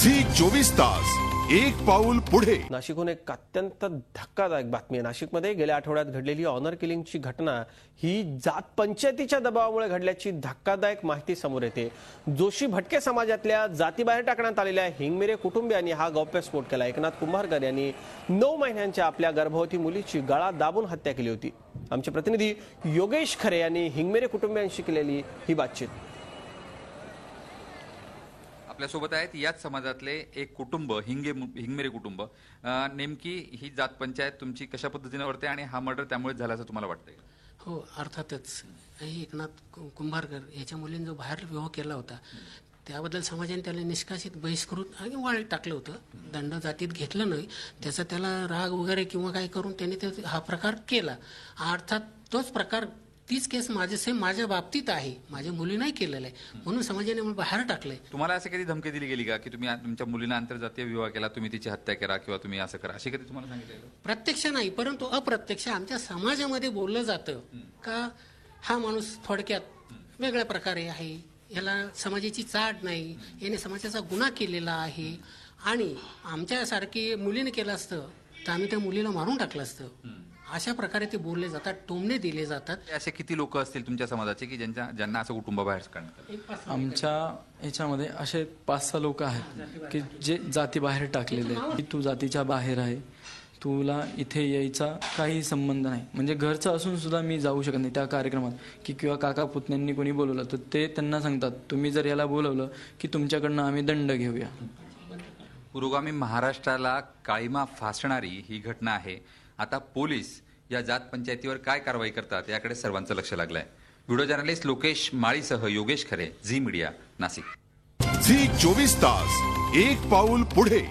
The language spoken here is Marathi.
झी 24 तास एक पाऊल पुढे। नाशिकहून एक अत्यंत धक्कादायक बातमी आहे। नाशिकमध्ये गेल्या आठवड्यात घडलेली ऑनर किलिंगची घटना ही जात पंचायतीच्या दबावामुळे घडल्याची धक्कादायक माहिती समोर येते। जोशी भटके समाजातल्या जातीबाहेर टाकण्यात आलेल्या हिंगमिरे कुटुंबियांनी हा गौप्यस्फोट केला। एकनाथ कुंभारकर यांनी 9 महिन्यांच्या आपल्या गर्भवती मुलीची गळा दाबून हत्या केली होती। आमचे प्रतिनिधी योगेश खरे यांनी हिंगमिरे कुटुंबियांशी केलेली ही बातचीत। आपल्यासोबत आहेत याच समाजातले एक कुटुंब हिंगमिरे कुटुंब। नेमकी ही जात पंचायत तुमची कशा पद्धतीने वरते आणि हा मर्डर त्यामुळे झाला असं तुम्हाला वाटतंय? हो, अर्थातच एकनाथ कुंभारकर याच्या मुलीने जो बाहेर विवाह केला होता त्याबद्दल समाजाने त्याला निष्कासित बहिष्कृत आणि वाळीत टाकलं होतं। दंड जातीत घेतलं नाही, त्याचा त्याला राग वगैरे किंवा काय करून त्याने हा प्रकार केला। अर्थात तोच प्रकार तीच केस माझ्या बाबतीत आहे, माझ्या मुलीने केलेलं आहे, म्हणून समाजाने मला बाहेर टाकलंय। तुम्हाला असं कधी धमकी दिली गेली का की तुम्ही तुमच्या मुलीला आंतरजातीय विवाह केला, तुम्ही तिची हत्या करा किंवा तुम्ही असं करा, अशी कधी तुम्हाला सांगितलं? प्रत्यक्ष नाही, परंतु अप्रत्यक्ष आमच्या समाजामध्ये बोललं जातं का हा माणूस थोडक्यात वेगळ्या प्रकारे आहे, याला समाजाची चाड नाही, याने समाजाचा गुन्हा केलेला आहे आणि आमच्यासारखी मुलीने केलं असतं तर आम्ही त्या मुलीला मारून टाकलं असतं, अशा प्रकारे ते बोलले जातात, टोमणे दिले जातात। असे किती लोक असतील तुमच्या समाजाचे की ज्यांना असं कुटुंबाबाहेर काढण्यात? आमच्या याच्यामध्ये असे 5-6 लोक आहेत की जे जाती बाहेर टाकलेले आहेत, की तू जातीच्या बाहेर आहे, तुला इथे यायचा काही संबंध नाही, म्हणजे घरचं असून सुद्धा मी जाऊ शकत नाही त्या कार्यक्रमात की किंवा काका पुतण्यांनी कोणी बोलवलं तर ते त्यांना सांगतात तुम्ही जर याला बोलवलं की तुमच्याकडनं आम्ही दंड घेऊया। पुरोगामी महाराष्ट्राला काळीमा फासणारी ही घटना आहे। आता पोलीस या जात पंचायतीवर काय कारवाई करतात याकडे सर्वांचं लक्ष लागलंय। व्हिडिओ जर्नलिस्ट लोकेश माळीसह योगेश खरे, झी मीडिया, नाशिक। झी 24 तास एक पाऊल पुढे।